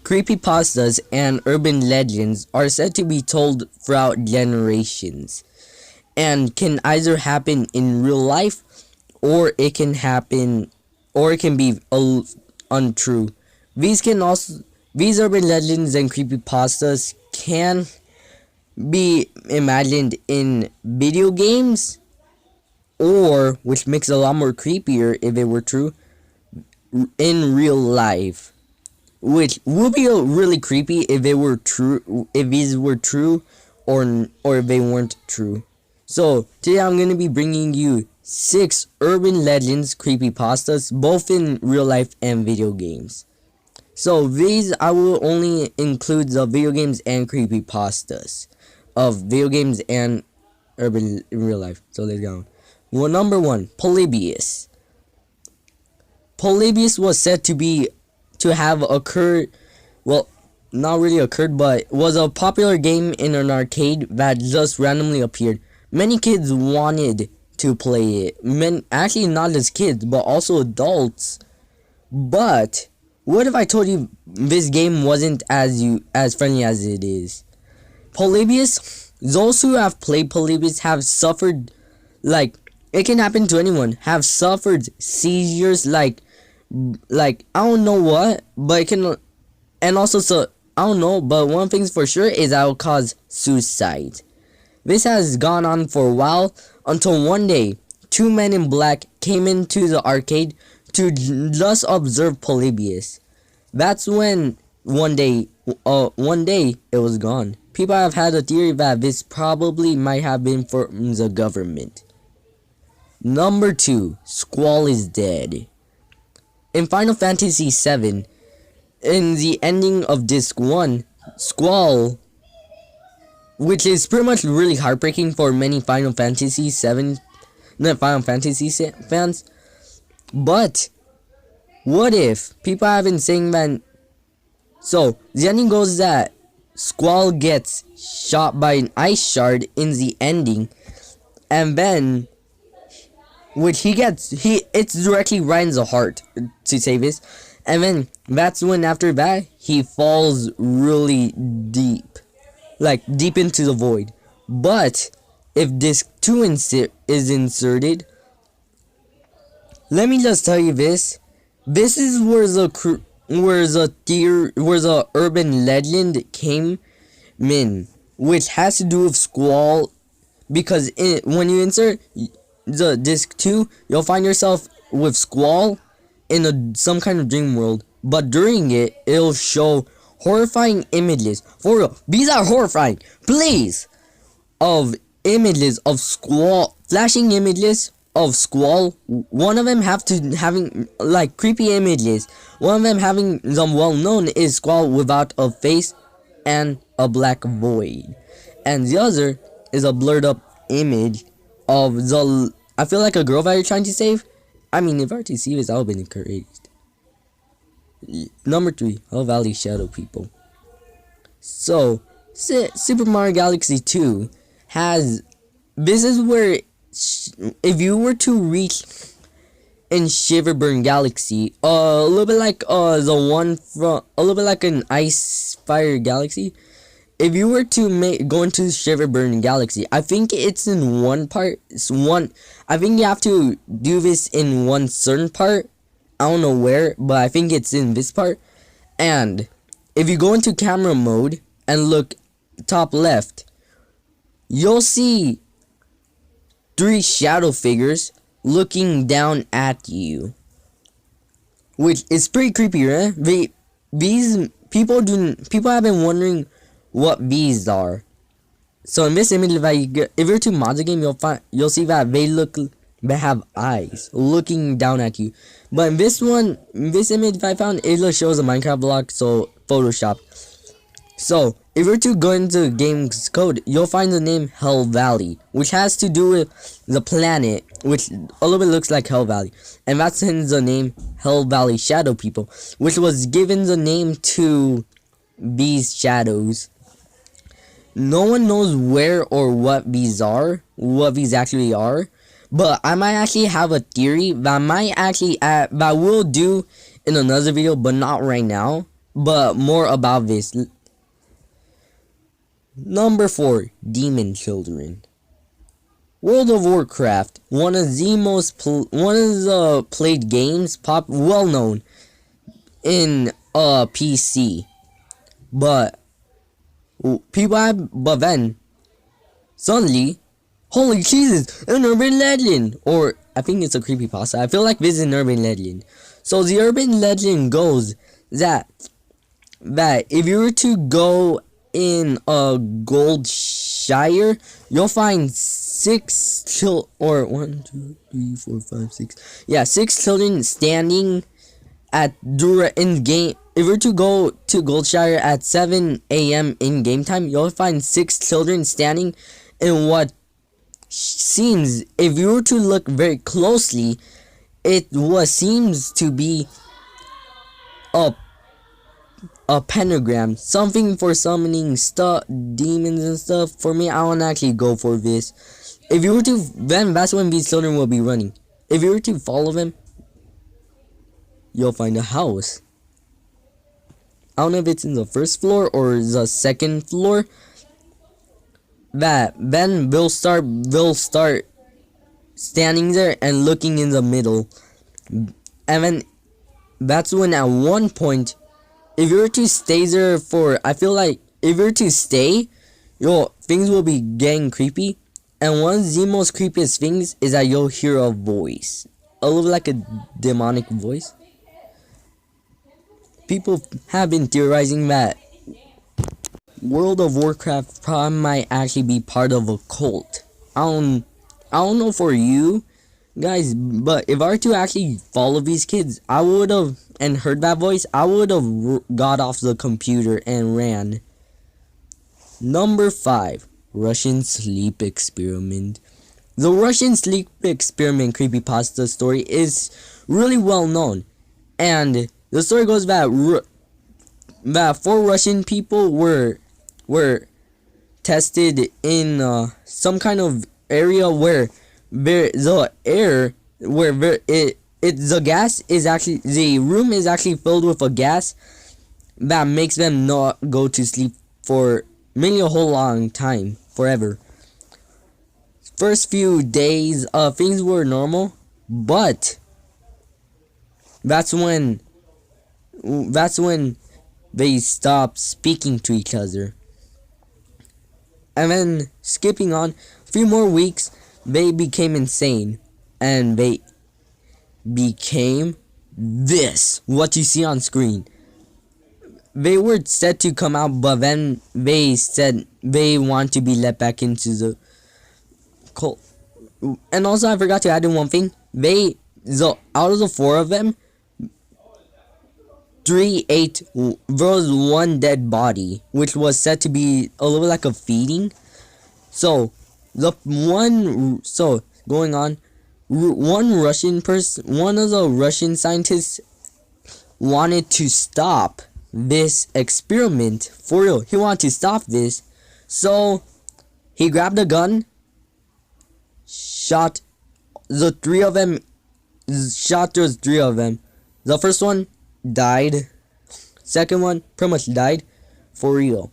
Creepypastas and urban legends are said to be told throughout generations and can either happen in real life or it can be untrue. These urban legends and creepypastas can be imagined in video games, or, which makes it a lot more creepier if it were true, in real life, which would be really creepy if it were true, if these were true, or if they weren't true. So today I'm going to be bringing you 6 urban legends creepypastas, both in real life and video games. So these I will only include the video games and creepypastas of video games and urban in real life. So let's go. Well, number 1, Polybius. Polybius was said to have occurred, well, not really occurred, but was a popular game in an arcade that just randomly appeared. Many kids wanted to play it. Actually, not just kids, but also adults. But what if I told you this game wasn't as friendly as it is? Polybius, those who have played Polybius have suffered, like, it can happen to anyone, have suffered seizures like I don't know what, but it can, and also, so I don't know, but one thing's for sure is that will cause suicide. This has gone on for a while until one day 2 men in black came into the arcade to just observe Polybius. That's when one day it was gone. People have had a theory that this probably might have been from the government. Number 2, Squall is dead. In Final Fantasy VII, in the ending of Disc 1, Squall, which is pretty much really heartbreaking for many Final Fantasy fans, but what if people have been saying that? So the ending goes that Squall gets shot by an ice shard in the ending, and then it's directly right in the heart, to say this, and then that's when after that he falls really deep, like deep into the void. But if disc 2 is inserted, let me just tell you this. This is where the urban legend came in, which has to do with Squall, because when you insert the disc 2, you'll find yourself with Squall in some kind of dream world, but during it, it'll show horrifying images. For real, these are horrifying, please, of images of Squall, flashing images of Squall. One of them having like creepy images. One of them having some well-known is Squall without a face and a black void, and the other is a blurred up image of I feel like a girl that you're trying to save. I mean, if I were to see this, I would have been encouraged. Number 3, Hell Valley Shadow People. So, Super Mario Galaxy 2 has, this is where, if you were to reach in Shiverburn Galaxy, a little bit like a little bit like an Ice Fire Galaxy. If you were to go into Shiverburn Galaxy, I think it's in one part. I think you have to do this in one certain part. I don't know where, but I think it's in this part. And if you go into camera mode and look top left, you'll see 3 shadow figures looking down at you, which is pretty creepy, right? These people have been wondering what these are. So in this image, if you're to mod the game, you'll see that they have eyes looking down at you. But in this image I found, it just shows a Minecraft block, so Photoshop. So if you're to go into game's code, you'll find the name Hell Valley, which has to do with the planet, which a little bit looks like Hell Valley, and that's hence the name Hell Valley Shadow People, which was given the name to these shadows. No one knows where or what these actually are, but I might actually have a theory that we'll do in another video, but not right now. but more about this. Number 4, Demon Children. World of Warcraft, one of the played games, well known in PC, but then suddenly, holy Jesus, an urban legend, or I think it's a creepypasta. I feel like this is an urban legend. So the urban legend goes that if you were to go in a Goldshire, you'll find 6 children standing in game. If you were to go to Goldshire at 7 a.m. in game time, you'll find 6 children standing in what seems, if you were to look very closely, seems to be a pentagram, something for summoning demons and stuff. For me, I won't actually go for this. If you were to, then that's when these children will be running. If you were to follow them, you'll find a house. I don't know if it's in the first floor or the second floor. Then they'll start standing there and looking in the middle. And then that's when at one point, if you were to stay there for, I feel like if you were to stay, things will be getting creepy. And one of the most creepiest things is that you'll hear a voice. A little like a demonic voice. People have been theorizing that World of Warcraft probably might actually be part of a cult. I don't know for you guys, but if I were to actually follow these kids, I would have, and heard that voice, I would have got off the computer and ran. Number 5, Russian Sleep Experiment. The Russian Sleep Experiment creepypasta story is really well known, and the story goes that 4 Russian people were tested in some kind of area where the room is actually filled with a gas that makes them not go to sleep for maybe a whole long time, forever. First few days, things were normal, but that's when they stopped speaking to each other. And then, skipping on a few more weeks, they became insane. And they became this, what you see on screen. They were set to come out, but then they said they want to be let back into the cult. And also, I forgot to add in one thing. Out of the 4 of them, 3 ate. There was 1 dead body, which was said to be a little like a feeding. Going on, one of the Russian scientists wanted to stop this experiment for real. He wanted to stop this, so he grabbed a gun, shot the 3 of them. Those 3 of them. The first one died. Second one pretty much died for real.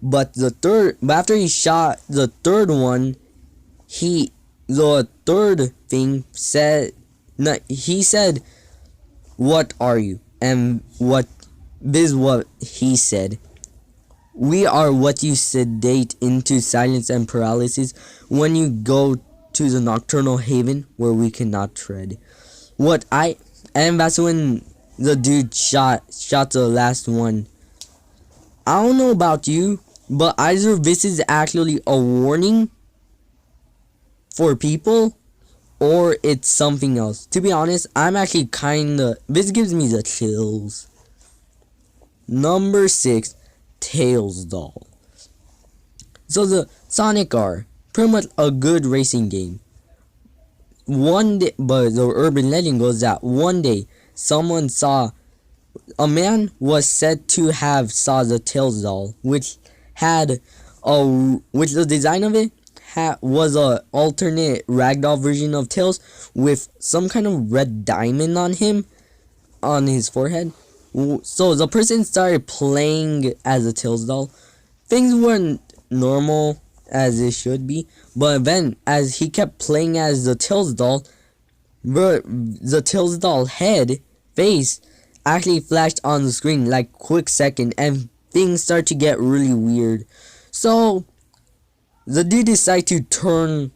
But after he shot the third one, he said, "What are you?" And this is what he said: "We are what you sedate into silence and paralysis when you go to the nocturnal haven where we cannot tread." And that's when the dude shot the last one. I don't know about you, but either this is actually a warning for people, or it's something else. To be honest, I'm actually this gives me the chills. Number 6, Tails doll. So the Sonic R, pretty much a good racing game. One day, but the urban legend goes that one day a man was said to have saw the Tails doll, which the design of it was a alternate ragdoll version of Tails with some kind of red diamond on his forehead. So the person started playing as a Tails doll. Things weren't normal as it should be, but then as he kept playing as the Tails doll, the Tails doll head face actually flashed on the screen like quick second, and things start to get really weird. So the dude decided to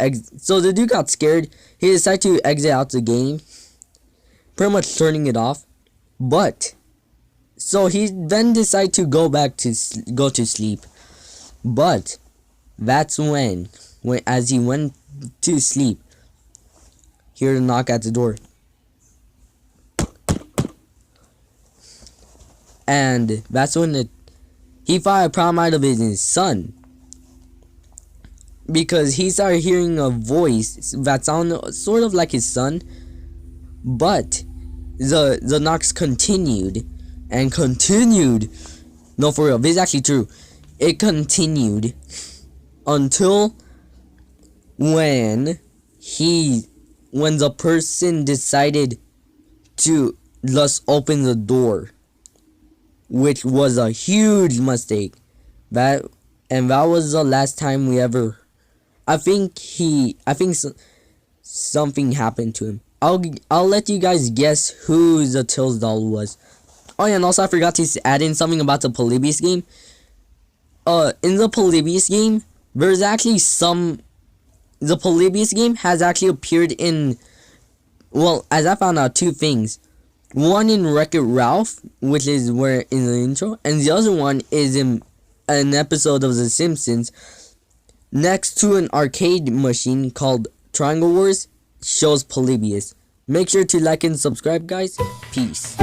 exit. So the dude got scared. He decided to exit out the game, pretty much turning it off. But so he then decided to go to sleep. But that's when as he went to sleep, he heard a knock at the door. And that's when he thought a problem might have been his son, because he started hearing a voice that sounded sort of like his son. But the knocks continued and continued. No, for real, this is actually true. It continued until when the person decided to just open the door, which was a huge mistake. That was the last time we ever. I think something happened to him. I'll let you guys guess who the Tails doll was. Oh yeah, and also I forgot to add in something about the Polybius game. In the Polybius game, there's actually the Polybius game has actually appeared in, well, as I found out, two things. One in Wreck-It Ralph, which is where in the intro, and the other one is in an episode of The Simpsons, next to an arcade machine called Triangle Wars, shows Polybius. Make sure to like and subscribe, guys. Peace.